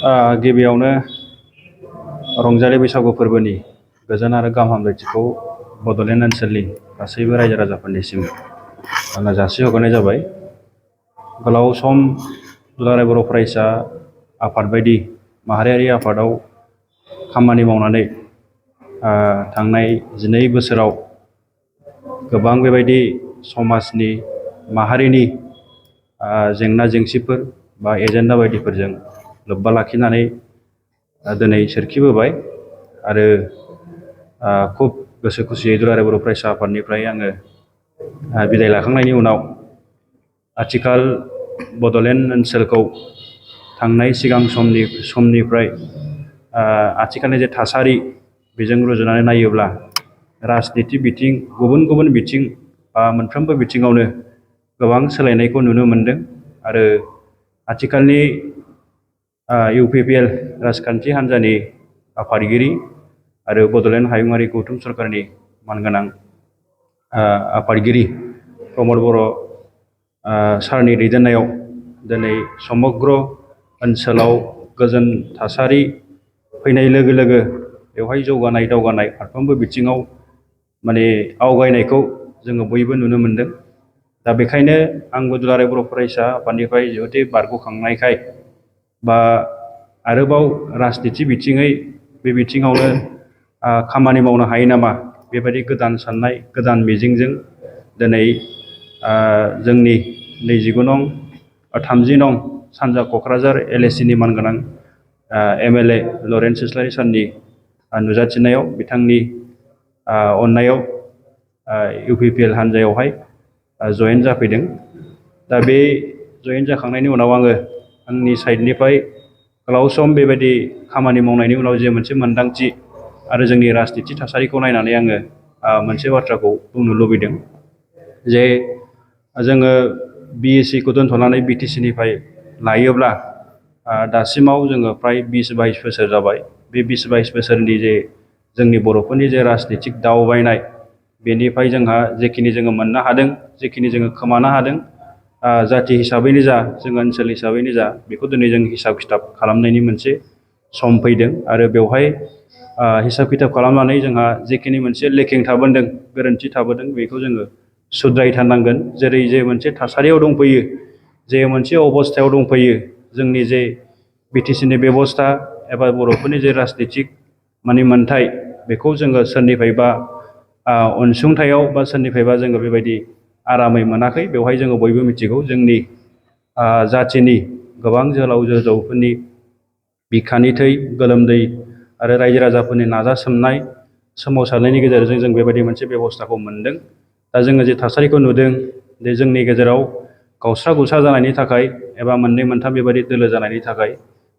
गिबियावनो रंजालि बैसागु फोरबोनि गोजोन आरो गाहाम हामलायथिखौ बड'लेण्ड ओनसोलनि गासैबो रायजो राजाफोरनिसिम आङो जासिहरनाय जाबाय। गोलाव सम दुलाराय बर' फरायसा आफाद बायदि माहारियारि आफादाव खामानि मावनानै थांनाय 12 बोसोराव गोबां बेबायदि समाजनि माहारिनि जेंना जेंसिफोर बा एजेन्डा बायदिफोरजों लोब्बा लाखिनानै दिनै सोरखिबोबाय आरो खुब गोसो खुसियै दुलाराय बर' फरायसा आफादनिफ्राय आङो बिदाय लाखांनायनि उनाव आथिखाल बड'लेण्ड ओनसोलखौ थांनाय सिगां समनिफ्राय आथिखालनि जे थासारि बेजों रुजुनानै नायोब्ला राजनिति बिथिं गुबुन गुबुन बिथिं बा मोनफ्रोमबो बिथिङावनो गोबां सोलायनायखौ नुनो मोनदों आरो आथिखालनि UPPL राजखान्थि हान्जानि आफादगिरि आरो बड'लेण्ड हायुङारि गौथुम सरकारनि मानगोनां आफादगिरि प्रमद बर' सारनि दैदेननायाव दिनै समग्र ओनसोलाव गोजोन थासारि फैनाय लोगो लोगो बेवहाय जौगानाय दावगानाय फारफ्रोमबो बिथिङाव माने आवगायनायखौ जोङो बयबो नुनो मोनदों। दा बेखायनो आंबो दुलाराय बर' फरायसा आफादनिफ्राय जिहेथु बारग'खांनायखाय बा आरोबाव राजनिति बिथिङै बे बिथिङावनो खामानि मावनो हायो नामा बेबायदि गोदान साननाय गोदान मिजिंजों दिनै जोंनि 30 नं सानजा क'क्राझार LAC नि मानगोनां MLA लरेन्स इस्लारि सारनि नुजाथिनायाव बिथांनि अननायाव UPPL हान्जायावहाय जयेन जाफैदों। दा बे जयेन जाखांनायनि उनाव आङो आंनि साइडनिफ्राय गोलाव सम बेबायदि खामानि मावनायनि उनाव जे मोनसे मोन्दांथि आरो जोंनि राजनिति थासारिखौ नायनानै आङो मोनसे बाथ्राखौ बुंनो लुबैदों जे जोङो BSc खौ दोनथ'नानै BTC निफ्राय लायोब्ला दासिमाव जोङो फ्राय 20-22 बोसोर जाबाय। बे 20-22 बोसोरनि जे जोंनि बर'फोरनि जे राजनितिक दावबायनाय बेनिफ्राय जोंहा जेखिनि जोङो मोननो हादों जेखिनि जोङो खोमानो हादों जाथि हिसाबैनो जा जों ओनसोल हिसाबैनो जा बेखौ दिनै जों हिसाब खिथाब खालामनायनि मोनसे सम फैदों आरो बेवहाय हिसाब खिथाब खालामनानै जोंहा जेखिनि मोनसे लेकिं थाबोदों गोरोन्थि थाबोदों बेखौ जोङो सुद्रायथारनांगोन। जेरै जे मोनसे थासारियाव दंफैयो जे मोनसे अबस्थायाव दंफैयो जोंनि जे BTC नि बेबस्था एबा बर'फोरनि जे राजनितिक माने मोन्थाय बेखौ जोङो सोरनिफ्रायबा अनसुंथायाव बा सोरनिफ्रायबा जोङो बेबायदि आरामै मोनाखै। बेवहाय जोङो बयबो मिथिगौ जोंनि जाथिनि गोबां जोहोलाव जोहोलावफोरनि बिखानि थै गोलोमदै आरो रायजो राजाफोरनि नाजासोमनाय सोमावसारनायनि गेजेरजों जों बेबायदि मोनसे बेबस्थाखौ मोनदों। दा जोङो जे थासारिखौ नुदों जे जोंनि गेजेराव गावस्रा गुस्रा जानायनि थाखाय एबा मोननै मोनथाम बेबायदि दोलो जानायनि थाखाय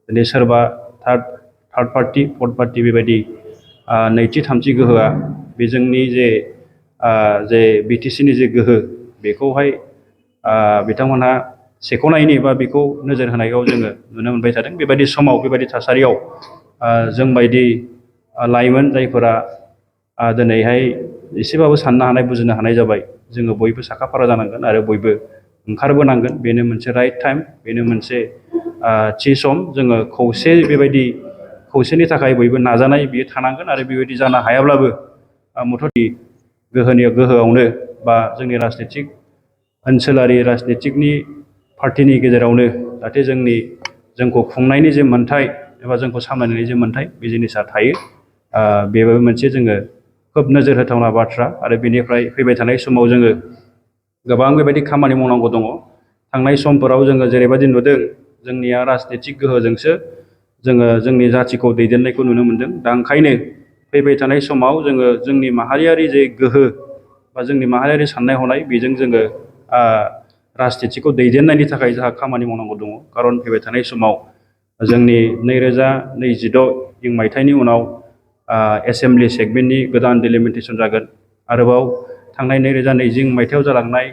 दिनै सोरबा थार्ड पार्टि फर्थ पार्टि बेबायदि नैथि थामथि गोहोआ बे जोंनि जे BTC नि जे गोहो बेखौहाय बिथांमोनहा सेख'नायनि बा बेखौ नोजोर होनायाव जोङो नुनो मोनबाय थादों। बेबायदि समाव बेबायदि थासारियाव जोंबायदि लाइमोन जायफोरा दिनैहाय एसेबाबो साननो हानाय बुजिनो हानाय जाबाय जोङो बयबो साखाफारा जानांगोन आरो बयबो ओंखारबोनांगोन। बेनो मोनसे राइट टाइम, बेनो मोनसे थि सम। जोङो खौसेनि थाखाय बयबो नाजानाय बियो थानांगोन आरो बेबायदि जानो हायाब्लाबो मथ'दि गोहोआवनो बा जोंनि राजनितिक ओनसोलारि राजनितिकनि पार्टिनि गेजेरावनो जाहाथे जोंखौ खुंनायनि जे मोन्थाय एबा जोंखौ सामलायनायनि जे मोन्थाय बे जिनिसा थायो। बेबो मोनसे जोङो खोब नोजोर होथावना बाथ्रा आरो बेनिफ्राय फैबाय थानाय समाव जोङो गोबां बेबायदि खामानि मावनांगौ दङ। थांनाय समफोराव जोङो जेरैबायदि नुदों जोंनिया राजनितिक गोहोजोंसो जोङो जोंनि जाथिखौ दैदेननायखौ नुनो मोनदों। दा ओंखायनो फैबाय थानाय समाव जोङो जोंनि माहारियारि जे गोहो बा जोंनि माहारियारि साननाय हनाय बेजों जोङो राजनितिखौ दैदेननायनि थाखाय जोंहा खामानि मावनांगौ दङ। खारन फैबाय थानाय समाव जोंनि 2026 मायथाइनि उनाव एसेमब्लि सेगमेन्टनि गोदान डिलिमिटेसन जागोन। आरोबाव थांनाय 2020 मायथाइयाव जालांनाय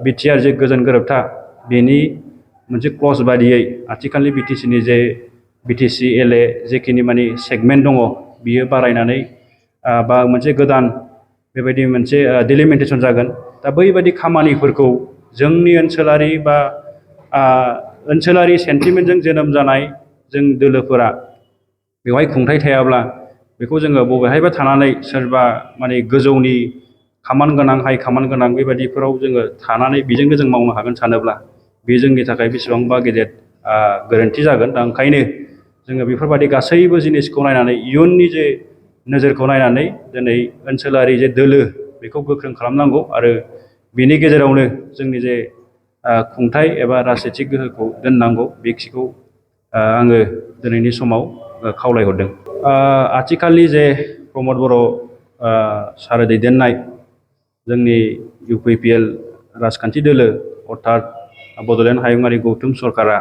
BTR जे गोजोन गोरोबथा बेनि मोनसे क्लज बादियै आथिखालनि BTC नि जे BTC LA जेखिनि माने सेगमेन्ट दङ बियो बारायनानै बा मोनसे गोदान बेबायदि मोनसे डिलिमिटेसन जागोन। दा बैबायदि खामानिफोरखौ जोंनि ओनसोलारि बा ओनसोलारि सेन्टिमेन्टजों जोनोम जानाय जों दोलोफोरा बेवहाय खुंथाय थायाब्ला बेखौ जोङो बबेहायबा थानानै सोरबा माने गोजौनि खामान गोनां हाइ खामान गोनां बेबायदिफोराव जोङो थानानै बेजोंनो जों मावनो हागोन सानोब्ला बे जोंनि थाखाय बेसेबांबा गेदेर गोरोन्थि जागोन। दा ओंखायनो जोङो बेफोरबायदि गासैबो जिनिसखौ नायनानै इयुननि जे नोजोरखौ नायनानै दिनै ओनसोलारि जे दोलो बेखौ गोख्रों खालामनांगौ आरो बेनि गेजेरावनो जोंनि जे खुंथाय एबा राजनिथिक गोहोखौ दोननांगौ बेखिखौ आङो दिनैनि समाव खावलायहरदों। आथिखालनि जे प्रमद बर' सार दैदेननाय जोंनि UPPL राजखान्थि दोलो अर्थात बड'लेण्ड हायुङारि गौथुम सरकारा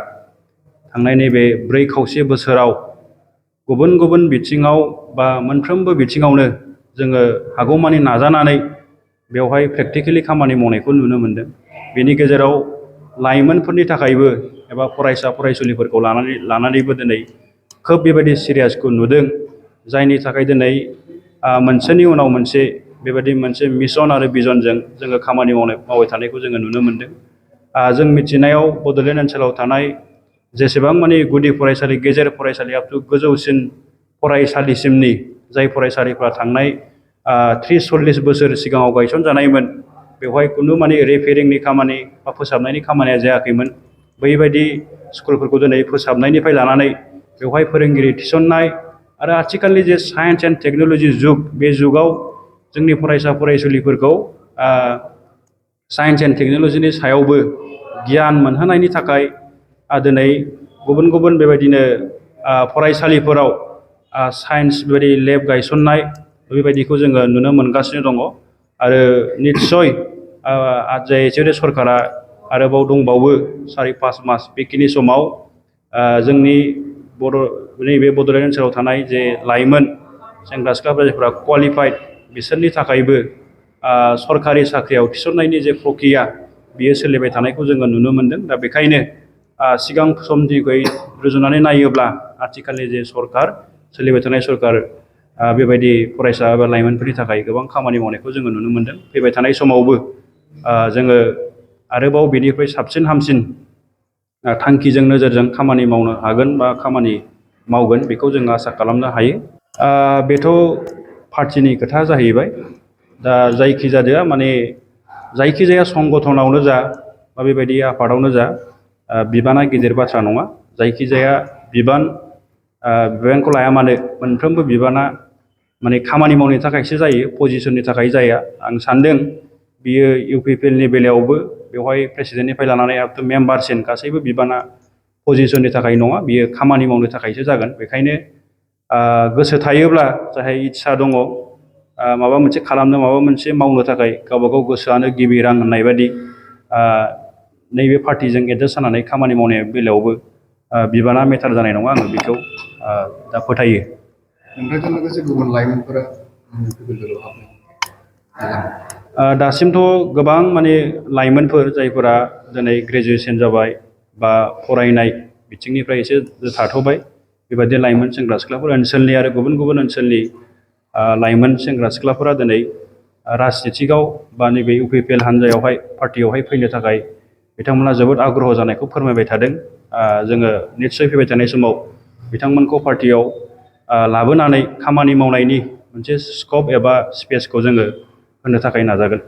थांनाय नैबे 4 खावसे बोसोराव गुबुन गुबुन बिथिङाव बा मोनफ्रोमबो बिथिङावनो जोङो हागौमानि नाजानानै बेवहाय प्रेक्टिकेलि खामानि मावनायखौ नुनो मोनदों। बेनि गेजेराव लाइमोनफोरनि थाखायबो एबा फरायसा फरायसुलिफोरखौ लानानैबो दिनै खोब बेबायदि सिरियासखौ नुदों, जायनि थाखाय दिनै मोनसेनि उनाव मोनसे बेबायदि मोनसे मिशन आरो भिजनजों जोङो खामानि मावबाय थानायखौ जोङो नुनो मोनदों। जों मिथिनायाव बड'लेण्ड ओनसोलाव थानाय जेसेबां मानि गुदि फरायसालि, गेजेर फरायसालि आप टु गोजौसिन फरायसालिसिमनि जाय फरायसालिफ्रा थांनाय 30-40 बोसोर सिगाङाव गायसनजानायमोन, बेवहाय खुनु माने रिपेयारिंनि खामानि बा फोसाबनायनि खामानिया जायाखैमोन। बैबायदि स्कुलफोरखौ दिनै फोसाबनायनिफ्राय लानानै बेवहाय फोरोंगिरि थिसननाय आरो आथिखालनि जे साइन्स एन्ड टेक्न'लजि जुग, बे जुगाव जोंनि फरायसा फरायसुलिफोरखौ साइन्स एन्ड टेक्न'लजिनि सायावबो गियान मोनहोनायनि थाखाय दिनै गुबुन गुबुन बेबायदिनो फरायसालिफोराव साइन्स बेबायदि लेब गायसननाय बेबायदिखौ जोङो नुनो मोनगासिनो दङ। आरो निस्सय जे सरकारा आरोबाव दंबावो 4-5 मास, बेखिनि समाव जोंनि नैबे बड'लेण्ड ओनसोलाव थानाय जे लाइमोन सेंग्रा सिख्लाफोर जायफ्रा क्वालिफाइड, बिसोरनि थाखायबो सरकारि साख्रियाव थिसननायनि जे प्रक्रिया बियो सोलिबाय थानायखौ जोङो नुनो मोनदों। दा बेखायनो सिगां समनिख्रुइ रुजुनानै नायोब्ला आथिखालनि जे सरकार, सोलिबाय थानाय सरकार, बेबायदि फरायसा एबा लाइमोनफोरनि थाखाय गोबां खामानि मावनायखौ जोङो नुनो मोनदों। फैबाय थानाय समावबो जोङो आरोबाव बेनिफ्राय साबसिन हामसिन थांखिजों नोजोरजों खामानि मावनो हागोन बा खामानि मावगोन, बेखौ जों आसा खालामनो हायो। बेथ' पार्टिनि खोथा जाहैबाय। दा जायखिजाया माने जायखिजाया संगठनावनो जा बा बेबायदि आफादावनो जा बिबाना गिदिर बाथ्रा नङा। जायखिजाया बिबानखौ लाया मानो मोनफ्रोमबो बिबाना माने खामानि मावनो थाखायसो जायो, पजिसननि थाखाय जाया। आं सान्दों बियो UPPLनि बेलायावबो बेवहाय प्रेसिडेन्टनिफ्राय लानानै आप टु मेम्बारसिम गासैबो बिबाना पजिसननि थाखाय नङा, बियो खामानि मावनो थाखायसो जागोन। बेखायनो गोसो थायोब्ला, जायहा इस्सा दङ माबा मोनसे खालामनो, माबा मोनसे मावनो थाखाय, गावबा गाव गोसोआनो गिबि रां होननाय बायदि नैबे पार्टिजों एडजास्ट जानानै खामानि मावनाय बेलायावबो बिबाना मेटार जानाय नङा, आङो बेखौ दा फोथायो। नोंथांजों लोगोसे गुबुन लाइमोनफोरा दासिमथ' गोबां माने लाइमोनफोर जायफोरा दिनै ग्रेजुवेसन जाबाय बा फरायनाय बिथिंनिफ्राय एसे थाथ'बाय, बेबायदि लाइमोन सेंग्रा सिख्लाफोर ओनसोलनि आरो गुबुन गुबुन ओनसोलनि लाइमोन सेंग्रा सिख्लाफोरा दिनै राजनितिकआव बा नैबे UPPL हान्जायावहाय, पार्टियावहाय फैनो थाखाय बिथांमोना जोबोद आग्रह जानायखौ फोरमायबाय थादों। जोङो निस्सय फैबाय थानाय समाव बिथांमोनखौ पार्टियाव लाबोनानै खामानि मावनायनि मोनसे स्कप एबा स्पेसखौ जोङो होनो थाखाय नाजागोन।